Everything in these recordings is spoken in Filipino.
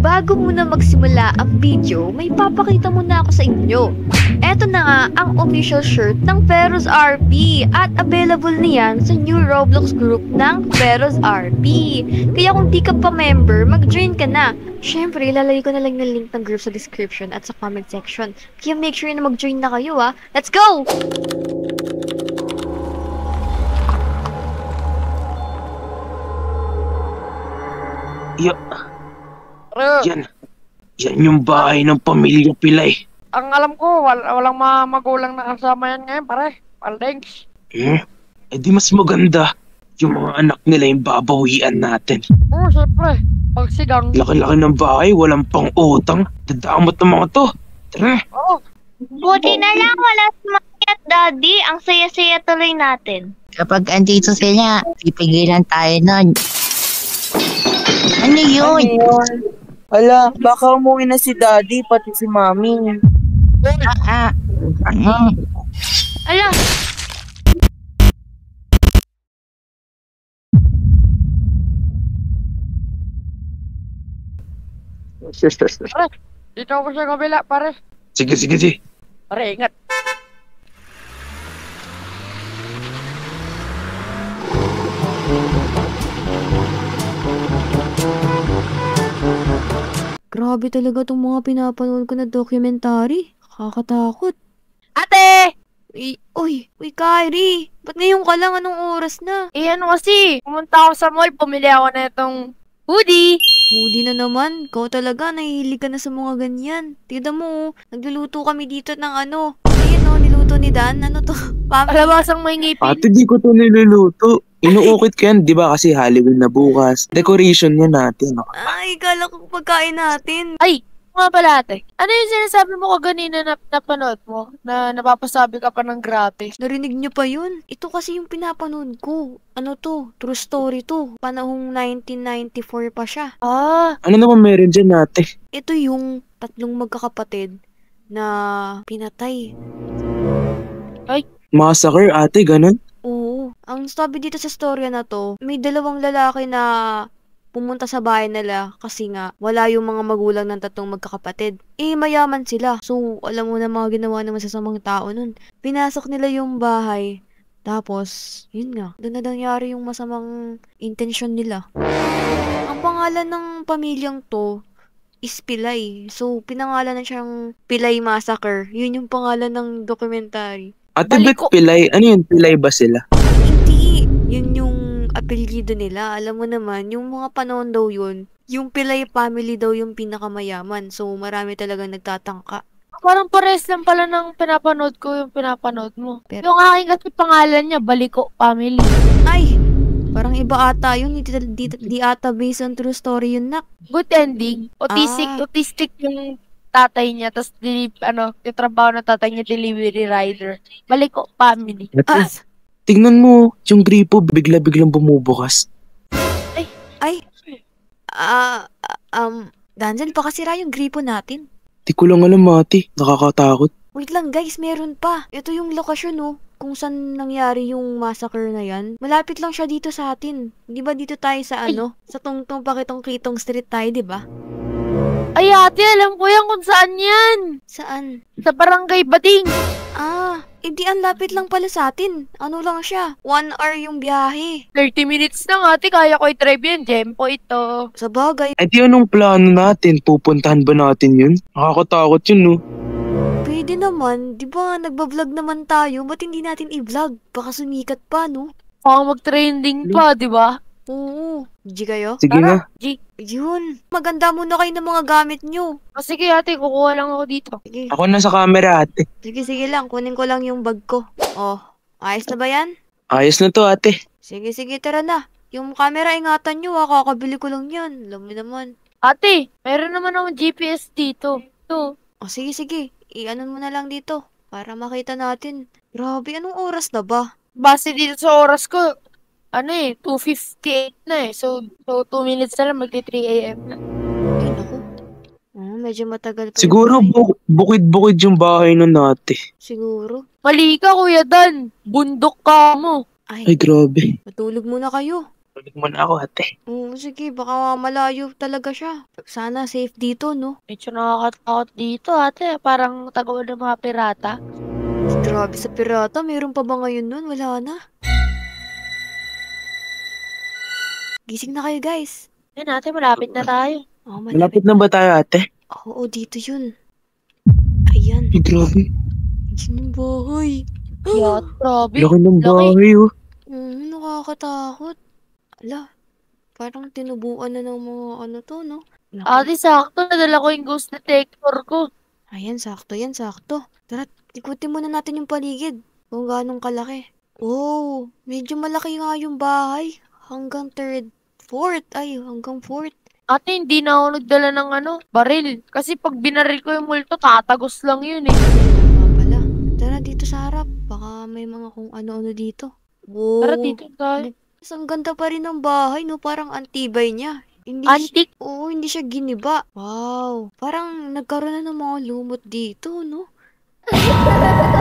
Bago muna magsimula ang video, may papakita muna ako sa inyo. Eto na nga ang official shirt ng Feroz RP at available niyan sa new Roblox group ng Feroz RP. Kaya kung di ka pa member, mag-join ka na. Syempre, ilalagay ko na lang ng link ng group sa description at sa comment section. Kaya make sure na mag-join na kayo ha. Let's go! Yan yung bahay ng pamilya Pilay. Ang alam ko, walang mga magulang na kasama yan ngayon, pare. Paldengs. Eh di mas maganda yung mga anak nila yung babawian natin. Oo, syempre. Pagsigang. Laki-laki ng bahay, walang pang utang. Dadamot ng mga to. Tara. Oo. Buti na lang wala si Mami at Daddy. Ang saya-saya tuloy natin. Kapag andito sila, pipigilan tayo nun. Ano yun? Ala, baka umuwi na si Daddy, pati si Mami. Ala, Pare, dito ako sa kabila, pare. Sige. Pare, ingat. Grabe talaga tong mga pinapanood ko na documentary. Nakakatakot. Ate! Uy, Kyrie. Ba't ngayon ka lang? Anong oras na? Ano kasi, pumunta ako sa mall, pumili ako na itong hoodie. Hoodie na naman. Ikaw talaga, nahihilig ka na sa mga ganyan. Tignan mo, nagluluto kami dito ng ano. Ayun niluto ni Dan. Ano to? Palabasang may ngipin. Ate, di ko to niluluto. Inuukit ko yan, di ba kasi Halloween na bukas. Decoration yan natin. Ay, kala ko pagkain natin. Ay, mga pala ate. Ano yung sinasabi mo kaganina na napanood mo? Na napapasabi ka pa ng gratis? Narinig niyo pa yun? Ito kasi yung pinapanood ko. Ano to? True story to. Panahong 1994 pa siya. Ah, Ano naman meron dyan, ate? Ito yung tatlong magkakapatid na pinatay. Massacre, ate, ganun? Oo. Ang sabi dito sa storya na to, may dalawang lalaki na pumunta sa bahay nila kasi nga wala yung mga magulang ng tatlong magkakapatid. Mayaman sila. So, alam mo na mga ginawa ng masasamang tao nun. Pinasok nila yung bahay. Tapos, yun nga, doon na nangyari yung masamang intensyon nila. Ang pangalan ng pamilyang to is Pilay. So, pinangalan na siyang Pilay Massacre. Yun yung pangalan ng documentary. Ate, ba't Pilay? Ano yun? Pilay ba sila? Hindi. Yun yung apelyido nila. Alam mo naman, yung mga panahon daw yun, yung Pilay family daw yung pinakamayaman. So, marami talagang nagtatangka. parang pares lang pala ng pinapanood ko yung pinapanood mo. Pero- Yung aking kasi pangalan niya, Baliko Family. Ay! Parang iba ata yun. Di ata based on true story yun, nak. Good ending. Autistic yung tatay niya, tapos yung trabaho ng tatay niya, delivery rider. Baliko Family. Ate, tignan mo, yung gripo bigla-biglang bumubukas. Danjan, pakasira yung gripo natin. Di ko lang alam, ate. Nakakatakot. Wait lang guys, meron pa. Ito yung lokasyon kung saan nangyari yung massacre na yan. Malapit lang siya dito sa atin. Di ba dito tayo sa sa Tungtong Pakitong Kitong Street tayo, di ba? Ay ate, alam ko yan kung saan yan. Saan? Sa Barangay Bading. Hindi ang lapit lang pala sa atin. Ano lang siya? 1 hour yung biyahe. 30 minutes lang ate, kaya ko i-drive yan. Tempo ito. Sa bagay, Eh di anong plano natin? Pupuntahan ba natin yun? Nakakatakot yun, no? pwede naman. Di ba nagbablog naman tayo? Ba't hindi natin i-vlog? Baka sumikat pa, no? Baka mag-trending pa, di ba? Oo. G kayo? Sige na. G. Yun. Maganda muna kayo ng mga gamit nyo. Sige ate, kukuha lang ako dito. Sige. Ako na sa camera, ate. Sige lang. Kunin ko lang yung bag ko. Oh, ayos na ba yan? Ayos na to, ate. Sige, tara na. Yung camera, ingatan nyo kakabili ko lang yan. Alam mo naman. Ate, meron naman akong GPS dito. Ito. Oh, sige. I-anon mo na lang dito. Para makita natin. Grabe, anong oras na ba? Base dito sa oras ko, 2:58 na eh. So 2 minutes na lang, magti 3 AM na. Ay, naku. Medyo matagal pa. Siguro bukid-bukid yung bahay nun, ate. Siguro. Mali ka, Kuya Dan. Bundok ka mo. Ay, grabe. Matulog muna kayo. Balik mo na ako, ate. Oo, sige, baka malayo talaga siya. Sana safe dito, no? Medyo nakakatakot dito, ate. Parang tagawa ng mga pirata. Grabe sa pirata, meron pa ba ngayon nun? Wala na. Gising na kayo, guys. Yan, ate, malapit na tayo. Oh, Malapit na ba tayo, ate? Oo, dito yun. Ayan. Ay, grabe. Yun yung bahay. Yat, grabe. Laki ng bahay, oh. Nakakatakot. Ala, parang tinubuan na ng mga ano to, no? Naku. Ate, sakto. Nadala ko yung ghost detector ko. Ayan, sakto yan, sakto. Tara, ikutin muna natin yung paligid. Kung ganong kalaki. Oh, medyo malaki nga yung bahay. Hanggang hanggang fourth. Ate, hindi na ako nagdala ng baril. Kasi pag binaril ko yung multo, tatagos lang yun eh. Nga pala. Tara, dito sa harap. Baka may mga kung ano-ano dito. Wow. Tara, dito tayo. Mas ang ganda pa rin ng bahay, no? Parang antibay niya. Hindi Antique. Oo, hindi siya giniba. Wow. Parang nagkaroon na ng mga lumot dito, no?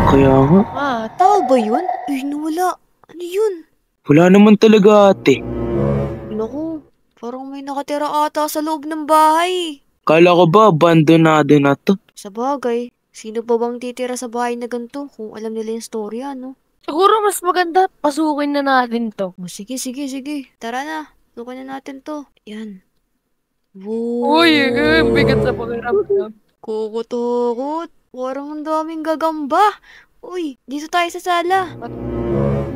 Kaya nga. Ah, Tao ba yun? Ay, nawala. Ano yun? Wala naman talaga, ate. Naku, parang may nakatira ata sa loob ng bahay. Kala ko ba, abandonado na to? Sa bagay, sino pa bang titira sa bahay na ganito kung alam nila yung storya, no? siguro mas maganda. Pasukin na natin to. O, sige. Tara na. Sukan na natin to. Yan. Wow. bigat sa pakiramdam. Kukutukot. Parang ang daming gagamba. Uy, dito tayo sa sala.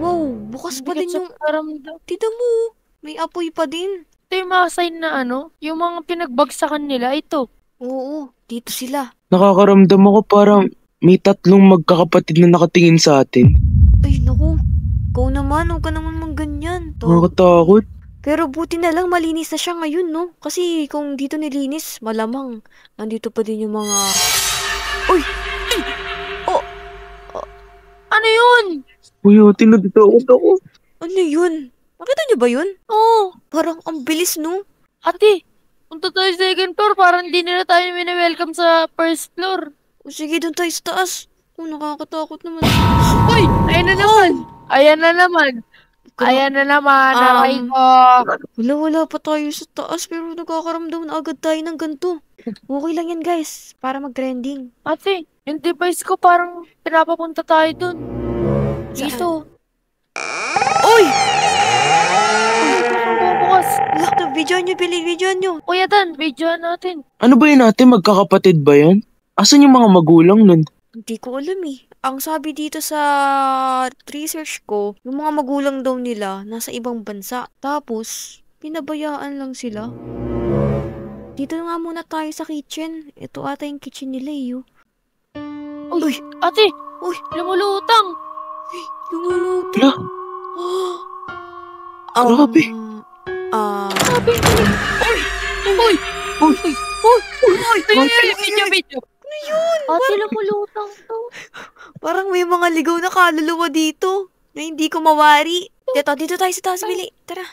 Wow, bukas pa din Bigat sa yung... pakiramdam. Tita mo, may apoy pa din. Ito yung mga sign na yung mga pinagbagsakan nila, ito. Oo, dito sila. Nakakaramdam ako parang may tatlong magkakapatid na nakatingin sa atin. Ay, naku. Ikaw naman, huwag ka naman mangganyan. Nakakatakot. Pero buti na lang malinis na siya ngayon, no? Kasi kung dito nilinis, malamang nandito pa din yung mga... Uy! Ano yun? Uy, ate, natatakot ako. Ano yun? Nakita niyo ba yun? Oo. Parang ang bilis, no? Ate, punta tayo sa second floor. Parang hindi nila tayo welcome sa first floor. O sige, doon tayo sa taas. Nakakatakot naman. Uy! Ayan na naman! Ayan na naman! Ayan na naman! Aray ko! Wala pa tayo sa taas pero nakakaramdam na agad tayo ng ganito. Okay lang yan, guys. Para mag-trending. Ate, yung device ko parang pinapapunta tayo dun. Dito. Uy! Bukas. Look na, video nyo. Kuya Dan, videoan natin. Ano ba yun, ate? Magkakapatid ba yan? Asan yung mga magulang nun? Hindi ko alam eh. Ang sabi dito sa research ko, yung mga magulang daw nila nasa ibang bansa. Tapos, pinabayaan lang sila. Dito nga muna tayo sa kitchen. Ito ata yung kitchen nila eh. Uy, ate! Uy! Lumulutang! Lumuluto. Hala, Grabe. Sabi ko. Uy! Uy! Uy! Video! Ano yun? Ate, lumulutang to. Parang may mga ligaw na kaluluwa dito na hindi ko mawari. Dito tayo sa taas, Bili. Tara.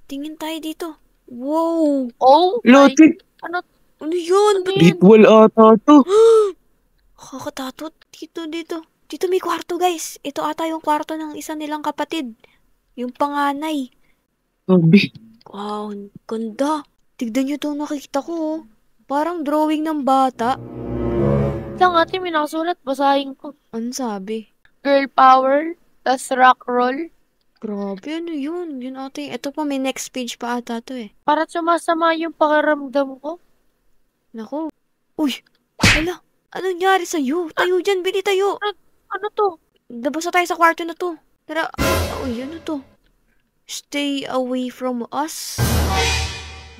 Tingin tayo dito. Wow! Oh my... Lote, Ano? Ano yun? Ano yun? ritual ata to. Kakatatot. Dito. Dito may kwarto, guys. Ito ata yung kwarto ng isa nilang kapatid. Yung panganay. Sabi, Wow, ang ganda. Tignan nyo itong nakita ko, oh. Parang drawing ng bata. Lang ate, may nakasulat. Basahin ko. Ano sabi? Girl power, tas rock roll. Grabe, ano yun? Yun ate. Ito pa, may next page pa ata to eh. Para sumasama yung pakiramdam ko. Naku. Uy! Hala! Anong nangyari sa'yo? Tayo dyan, Bili, tayo! Ano to? Nabasa tayo sa kwarto na to. Tara. Uy, ano to? Stay away from us.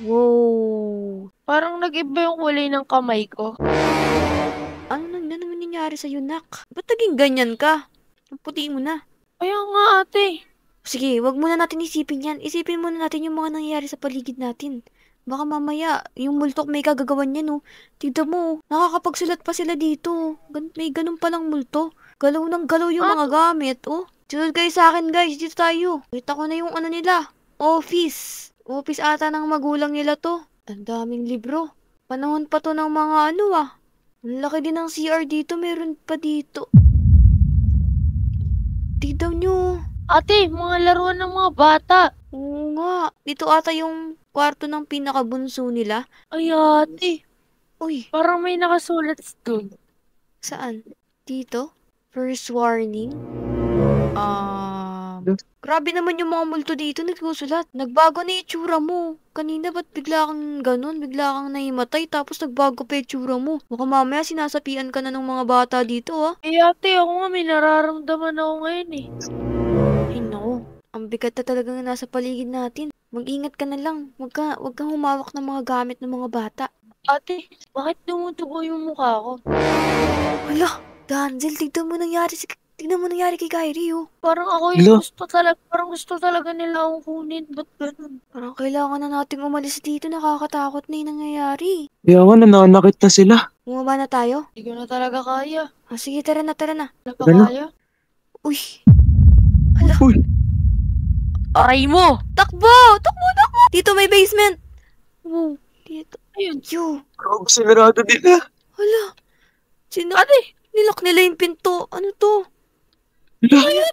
Wow. Parang nag-iba yung kulay ng kamay ko. Ano naman nangyari sa'yo, nak? Ba't naging ganyan ka? Ang puti mo na. Kaya nga ate. Sige, wag muna natin isipin yan. Isipin muna natin yung mga nangyayari sa paligid natin. Baka mamaya, yung multok may kagagawan niya, no? Tignan mo, nakakapagsulat pa sila dito. May ganun palang multo. Galaw ng galaw yung mga gamit, oh. Sunod kayo sa akin, guys. Dito tayo. Kita ko na yung ano nila. Office. Office ata ng magulang nila to. Ang daming libro. Panahon pa to ng mga ano, ah. Ang laki din ng CR dito. Meron pa dito. Tignan nyo. Ate, mga laruan ng mga bata. Oo nga. Dito ata yung kwarto ng pinakabunso nila. Ay, ate. Uy, Parang may nakasulat doon. saan? Dito? First warning? Grabe naman yung mga multo dito nagsusulat. Nagbago na yung itsura mo. Kanina ba't bigla kang ganun? Bigla kang naimatay tapos nagbago pa yung itsura mo. Baka mamaya sinasapian ka na ng mga bata dito ah. Eh, ate, ako nga may nararamdaman ako ngayon eh. Ay no, ang bigat na talaga nga nasa paligid natin. Mag-ingat ka na lang. Wag kang humawak ng mga gamit ng mga bata. Ate, bakit dumudugo yung mukha ko? Hala, Danzel, tignan mo nangyari kay Kyrie oh. Parang ako Hello? yung gusto talaga nila akong kunin. Ba't ganun? Parang kailangan na nating umalis dito. Nakakatakot na yung nangyayari. Kaya nga, nananakit na sila. Bumaba na tayo? Hindi ko na talaga kaya. Ah, sige, tara na. Wala pa Ano? kaya. Uy, Uy, Aray mo! takbo! Dito may basement. Wow, dito. Ayun. Yo, grabe sinarado nila. hala. Sino? Ate! Nilak nila yung pinto. Ano to? Hala,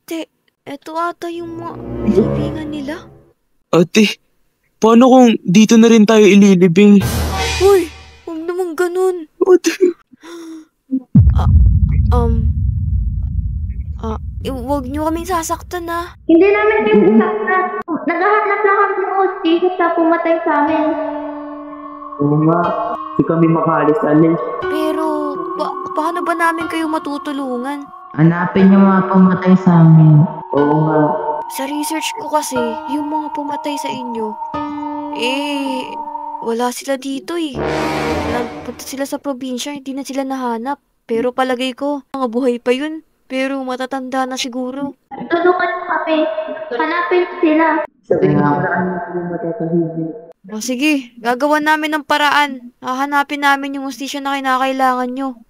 Te, eto ata yung mga libingan nila. ate, paano kung dito na rin tayo ililibing? Uy, huwag naman ganun. Ate, Huwag niyo kaming sasaktan ah. Hindi namin kayo nasaktan. Naghahanap lang kami ng hostis na pumatay sa amin. Oo nga. Hindi kami makaalis-alis. Pero, paano ba namin kayo matutulungan? Hanapin yung mga pumatay sa amin. Oo nga. Sa research ko kasi, yung mga pumatay sa inyo, wala sila dito eh. Nagpunta sila sa probinsya, hindi na sila nahanap. Pero palagay ko, mga buhay pa yun. Pero matatanda na siguro. Tulungan mo kami. Hanapin sila. Sabi nga sa kanya kung matatahimik. O sige, gagawan namin ng paraan. Hahanapin namin yung hustisya na kinakailangan nyo.